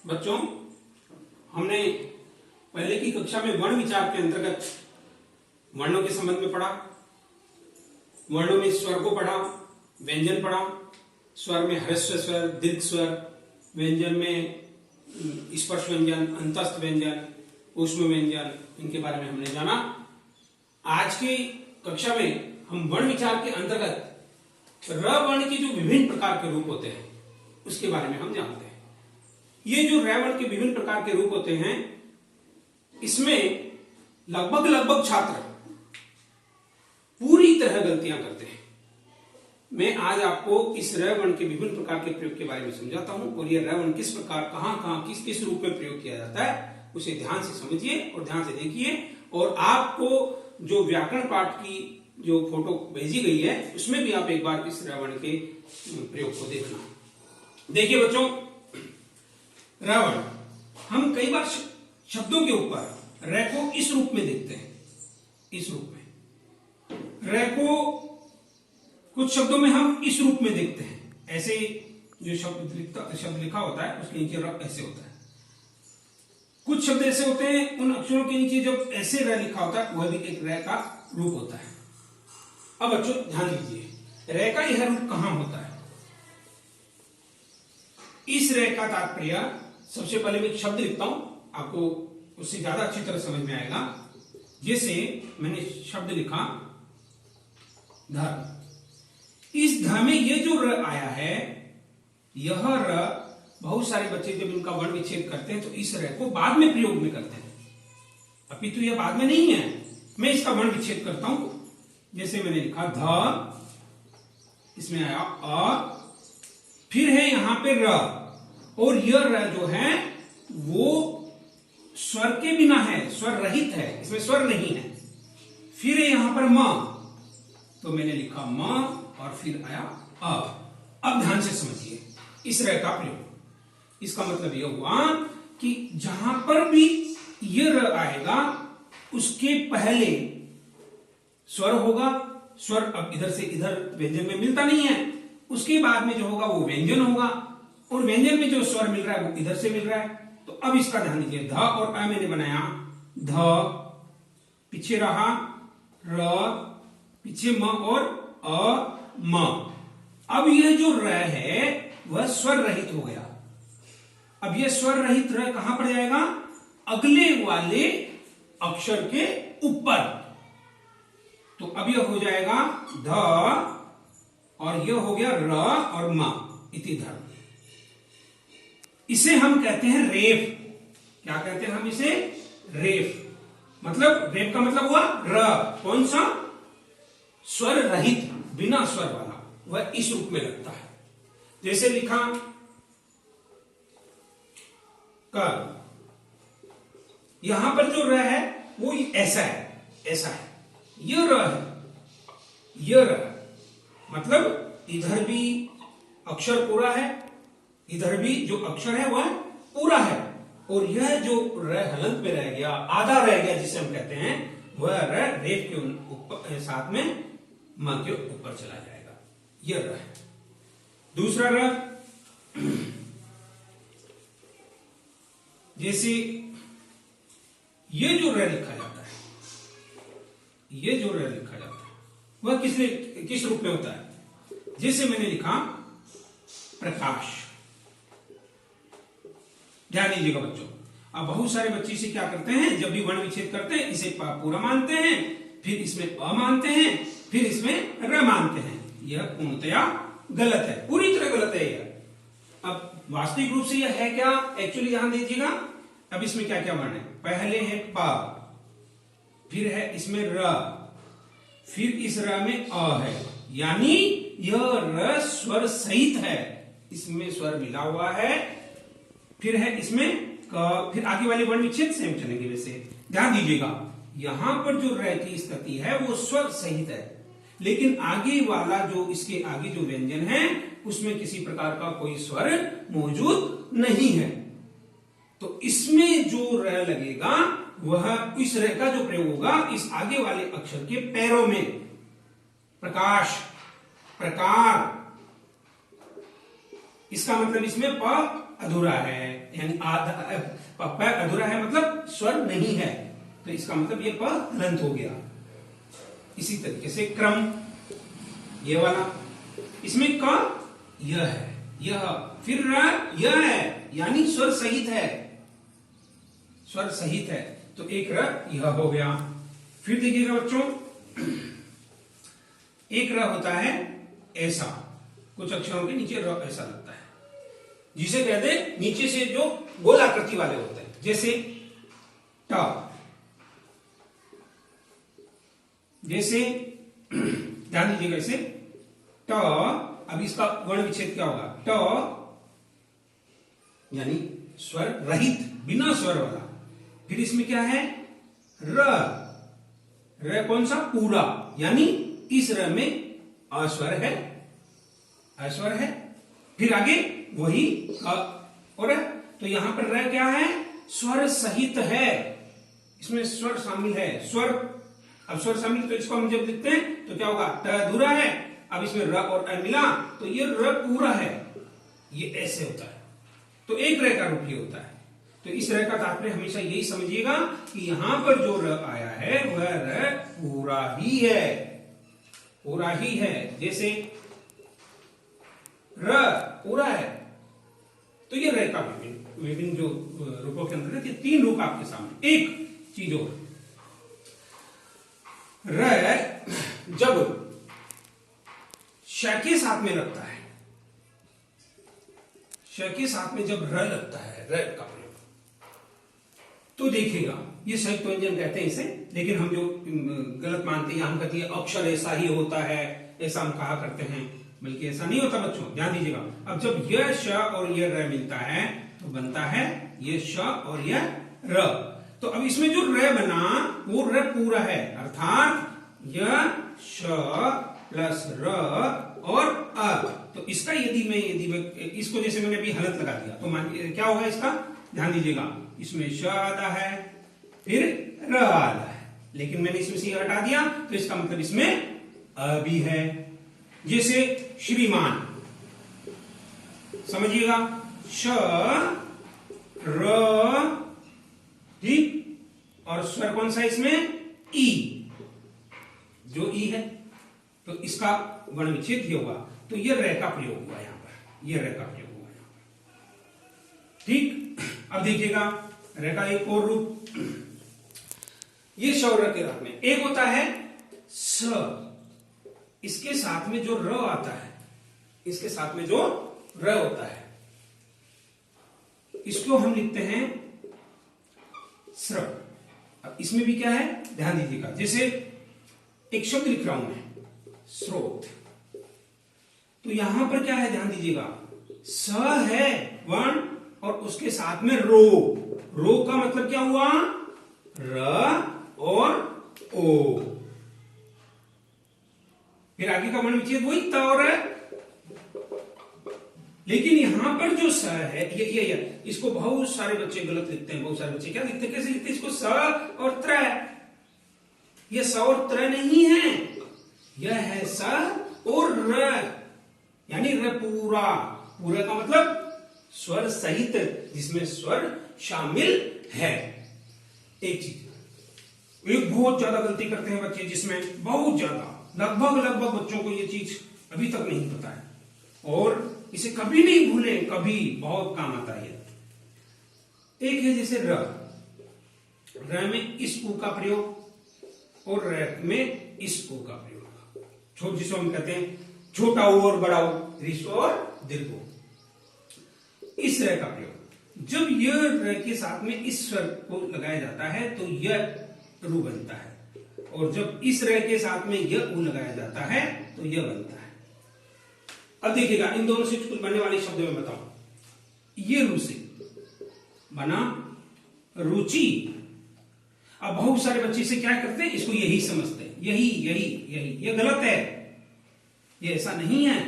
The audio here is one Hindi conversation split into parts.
बच्चों, हमने पहले की कक्षा में वर्ण विचार के अंतर्गत वर्णों के संबंध में पढ़ा। वर्णों में स्वर को पढ़ा, व्यंजन पढ़ा, स्वर में ह्रस्व स्वर, दीर्घ स्वर, व्यंजन में स्पर्श व्यंजन, अंतस्थ व्यंजन, ऊष्म व्यंजन, इनके बारे में हमने जाना। आज की कक्षा में हम वर्ण विचार के अंतर्गत र वर्ण के जो विभिन्न प्रकार के रूप होते हैं उसके बारे में हम जानते हैं। ये जो र वर्ण के विभिन्न प्रकार के रूप होते हैं, इसमें लगभग छात्र पूरी तरह गलतियां करते हैं। मैं आज आपको इस र वर्ण के विभिन्न प्रकार के प्रयोग के बारे में समझाता हूं और यह र वर्ण किस प्रकार, कहां किस किस रूप में प्रयोग किया जाता है उसे ध्यान से समझिए और ध्यान से देखिए। और आपको जो व्याकरण पाठ की जो फोटो भेजी गई है उसमें भी आप एक बार इस र वर्ण के प्रयोग को देखना। देखिए बच्चों, र वर्ण हम कई बार शब्दों के ऊपर र को इस रूप में देखते हैं। इस रूप में र को कुछ शब्दों में हम इस रूप में देखते हैं। ऐसे जो शब्द लिखा होता है उसके नीचे र ऐसे होता है। कुछ शब्द ऐसे होते हैं, उन अक्षरों के नीचे जब ऐसे र लिखा होता है वह भी एक र का रूप होता है। अब बच्चों ध्यान दीजिए, र का यह रूप कहां होता है। इस र का तात्पर्य, सबसे पहले मैं एक शब्द लिखता हूं, आपको उससे ज्यादा अच्छी तरह समझ में आएगा। जैसे मैंने शब्द लिखा धर्म। इस ध में ये जो र आया है, यह र बहुत सारे बच्चे जब इनका वर्ण विच्छेद करते हैं तो इस र को बाद में प्रयोग में करते हैं, अपितु यह बाद में नहीं है। मैं इसका वर्ण विच्छेद करता हूं। जैसे मैंने लिखा ध, इसमें आया अ, फिर है यहां पे र, और यह र जो है वो स्वर के बिना है, स्वर रहित है, इसमें स्वर नहीं है। फिर है यहां पर म, तो मैंने लिखा म और फिर आया अ। अब ध्यान से समझिए इस र का प्रयोग। इसका मतलब यह हुआ कि जहां पर भी यह र आएगा उसके पहले स्वर होगा। स्वर अब इधर से इधर व्यंजन में मिलता नहीं है। उसके बाद में जो होगा वो व्यंजन होगा, और व्यंजन में जो स्वर मिल रहा है वो इधर से मिल रहा है। तो अब इसका ध्यान दीजिए, ध और अ मैंने बनाया, ध पीछे रहा, र पीछे म और अ म। अब यह जो र है वह स्वर रहित हो गया। अब यह स्वर रहित र कहां पर जाएगा, अगले वाले अक्षर के ऊपर। तो अब यह हो जाएगा ध और यह हो गया र और म, इति धर्म। इसे हम कहते हैं रेफ। क्या कहते हैं हम इसे? रेफ। मतलब रेफ का मतलब हुआ र, कौन सा? स्वर रहित, बिना स्वर वाला, वह इस रूप में लगता है। जैसे लिखा कर, यहां पर जो र है वो ऐसा है, ऐसा है। यह र है, यह र, मतलब इधर भी अक्षर पूरा है, इधर भी जो अक्षर है वह पूरा है, और यह जो र हलंत में रह गया, आधा रह गया जिसे हम कहते हैं, वह र रेफ के ऊपर साथ में म के ऊपर चला जाएगा। यह र है। दूसरा र, जैसे ये जो र लिखा जाता है, ये जो र लिखा जाता है वह किस रूप में होता है। जैसे मैंने लिखा प्रकाश। ध्यान दीजिएगा बच्चों, अब बहुत सारे बच्चे इसे क्या करते हैं, जब भी वर्ण विच्छेद करते हैं इसे पूरा मानते हैं, फिर इसमें अ मानते हैं, फिर इसमें र मानते हैं। यह पूर्णतया गलत है, पूरी तरह गलत है यह। अब वास्तविक रूप से यह है क्या, एक्चुअली ध्यान दीजिएगा। अब इसमें क्या क्या वर्ण है, पहले है प, फिर है इसमें र, फिर इस र में अ है, यानी यह र स्वर सहित है, इसमें स्वर मिला हुआ है। फिर है इसमें क, फिर आगे वाले वर्ण विच्छेद से हम चलेंगे। वैसे ध्यान दीजिएगा, यहां पर जो र की स्थिति है वो स्वर सहित है, लेकिन आगे वाला जो इसके आगे जो व्यंजन है उसमें किसी प्रकार का कोई स्वर मौजूद नहीं है। तो इसमें जो र लगेगा वह, इस र का जो प्रयोग होगा इस आगे वाले अक्षर के पैरों में। प्रकाश, प्रकार, इसका मतलब इसमें प अधूरा है, यानी प अधूरा है मतलब स्वर नहीं है, तो इसका मतलब ये प हलंत हो गया। इसी तरीके से क्रम, ये वाला, इसमें क यह है, यह, फिर र यह है, यानी स्वर सहित है, स्वर सहित है, तो एक र यह हो गया। फिर देखिएगा बच्चों, एक र होता है ऐसा, कुछ अक्षरों के नीचे र ऐसा लगता है, जिसे कहते हैं नीचे से जो गोलाकृति वाले होते हैं, जैसे ट, जैसे ध्यान दीजिएगा इसे ट, अब इसका वर्ण विच्छेद क्या होगा, ट यानी स्वर रहित, बिना स्वर वाला। फिर इसमें क्या है, र, र कौन सा, पूरा, यानी इस र में अस्वर है, अस्वर है। फिर आगे वही और तो यहां पर र क्या है, स्वर सहित है, इसमें स्वर शामिल है, स्वर, अब स्वर शामिल, तो इसको हम जब लिखते हैं तो क्या होगा, ट अधूरा है, अब इसमें र और अ मिला तो ये र पूरा है, ये ऐसे होता है, तो एक र का रूप ये होता है। तो इस र का तात्पर्य हमेशा यही समझिएगा कि यहां पर जो र आया है वह र पूरा ही है, पूरा ही है। जैसे र पूरा है, तो ये र का विभिन्न जो रूपों के अंदर है, तीन रूप आपके सामने। एक चीज और, र जब श के साथ में लगता है, श के साथ में जब र लगता है, र का प्रयोग, तो देखिएगा ये संयुक्त व्यंजन कहते हैं इसे, लेकिन हम जो गलत मानते हैं, हम कहते हैं अक्षर ऐसा ही होता है, ऐसा हम कहा करते हैं, बल्कि ऐसा नहीं होता बच्चों, ध्यान दीजिएगा। अब जब यह श और यह र मिलता है तो बनता है ये श और यह र। तो अब इसमें जो र बना वो र पूरा है, अर्थात यह श प्लस र और अ। तो इसका यदि मैं इसको जैसे मैंने अभी हलंत लगा दिया तो मान क्या होगा इसका, ध्यान दीजिएगा, इसमें श आधा है, फिर र आधा है, लेकिन मैंने इसमें से हटा दिया तो इसका मतलब इसमें अ भी है। जैसे श्रीमान, समझिएगा, श र, ठीक, और स्वर कौन सा इसमें, ई, जो ई है, तो इसका वर्ण विच्छेद ही होगा, तो यह र का प्रयोग हुआ यहां पर, यह र का प्रयोग हुआ यहां पर, ठीक। अब देखिएगा र का एक और रूप, ये श और र के साथ में एक होता है स, इसके साथ में जो र आता है, इसके साथ में जो र होता है, इसको हम लिखते हैं स्र। अब इसमें भी क्या है, ध्यान दीजिएगा, जैसे एक शब्द लिख रहा हूं मैं, स्रोत, तो यहां पर क्या है, ध्यान दीजिएगा, स है वर्ण और उसके साथ में रो, रो का मतलब क्या हुआ, र और ओ, फिर आगे का वर्ण विच्छेद वही त और है, लेकिन यहां पर जो स है, ये इसको बहुत सारे बच्चे गलत लिखते हैं, बहुत सारे बच्चे क्या लिखते हैं, कैसे लिखते हैं इसको, स और त्र, ये स और त्र नहीं है, यह है स और र, यानी र पूरा, पूरा का मतलब स्वर सहित, जिसमें स्वर शामिल है। एक चीज, एक बहुत ज्यादा गलती करते हैं बच्चे, जिसमें बहुत ज्यादा, लगभग बच्चों को ये चीज अभी तक नहीं पता है, और इसे कभी नहीं भूले, कभी, बहुत काम आता है। एक है जैसे र, र में इस उ का प्रयोग और र में इस उ का प्रयोग, जिसको हम कहते हैं छोटा उ और बड़ा उ, ह्रस्व और दीर्घ उ, इस र का प्रयोग, जब यह र के साथ में इस स्वर को लगाया जाता है तो यह रू बनता है, और जब इस र के साथ में यह उ लगाया जाता है तो यह बनता है। अब देखिएगा, इन दोनों से कुछ बनने वाले शब्द में बताऊं, ये रू से बना रुचि। अब बहुत सारे बच्चे इसे क्या करते हैं, इसको यही समझते हैं, यही यही यही, ये गलत है, ये ऐसा नहीं है।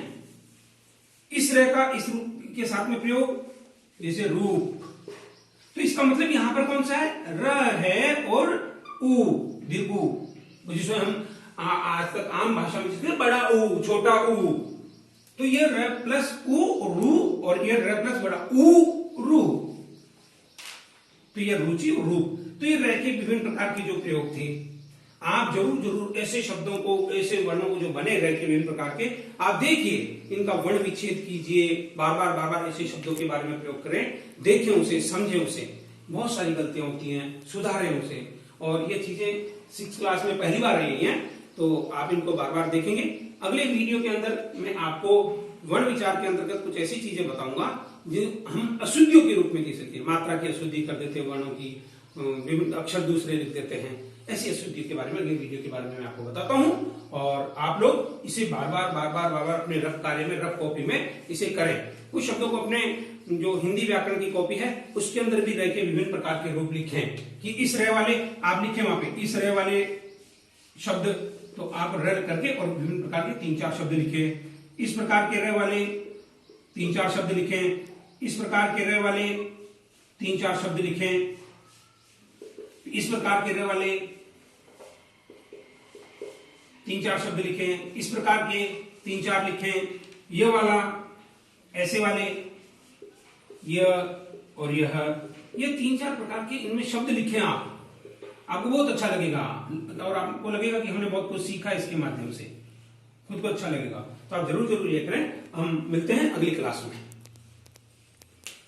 इस र का इस रूप के साथ में प्रयोग, जैसे रूप, तो इसका मतलब यहां पर कौन सा है, र है और उ, दीर्घ उ, जिसको हम आज तक आम भाषा में जिसमें बड़ा उ, छोटा उ, तो ये र प्लस उ रू और ये र प्लस बड़ा उ रूप, तो ये रुचि और रूप, तो ये रह के विभिन्न प्रकार के जो प्रयोग थे। आप जरूर जरूर ऐसे शब्दों को, ऐसे वर्णों को जो बने रह के विभिन्न प्रकार के, आप देखिए, इनका वर्ण विच्छेद कीजिए, बार बार ऐसे शब्दों के बारे में प्रयोग करें, देखें उसे, समझें उसे। बहुत सारी गलतियां होती हैं, सुधारें उसे। और ये चीजें 6th क्लास में पहली बार आई हैं, तो आप इनको बार बार देखेंगे। अगले वीडियो के अंदर मैं आपको वर्ण विचार के अंतर्गत कुछ ऐसी चीजें बताऊंगा जो हम अशुद्धियों के रूप में दे सकते हैं। मात्रा की अशुद्धि कर देते हैं, वर्णों की विभिन्न अक्षर दूसरे लिख देते हैं, ऐसी अशुद्धि के बारे में अगले वीडियो के बारे में मैं आपको बताता हूं। और आप लोग इसे बार बार अपने रफ कार्य में, रफ कॉपी में इसे करें। कुछ शब्दों को अपने जो हिंदी व्याकरण की कॉपी है उसके अंदर भी रह के विभिन्न प्रकार के रूप लिखें, कि इस रह वाले आप लिखें वहां पे, इस रह वाले शब्द, तो आप रह करके और विभिन्न प्रकार के 3-4 शब्द लिखें। इस प्रकार के रह वाले 3-4 शब्द लिखें, इस प्रकार के रह वाले 3-4 शब्द लिखें, इस प्रकार के रह वाले 3-4 शब्द लिखें, इस प्रकार के 3-4 लिखें, यह वाला, ऐसे वाले, यह और यह, ये 3-4 प्रकार के इनमें शब्द लिखें आप। आपको बहुत अच्छा लगेगा और आपको लगेगा कि हमने बहुत कुछ सीखा इसके माध्यम से, खुद को अच्छा लगेगा। तो आप जरूर ये करें। हम मिलते हैं अगली क्लास में।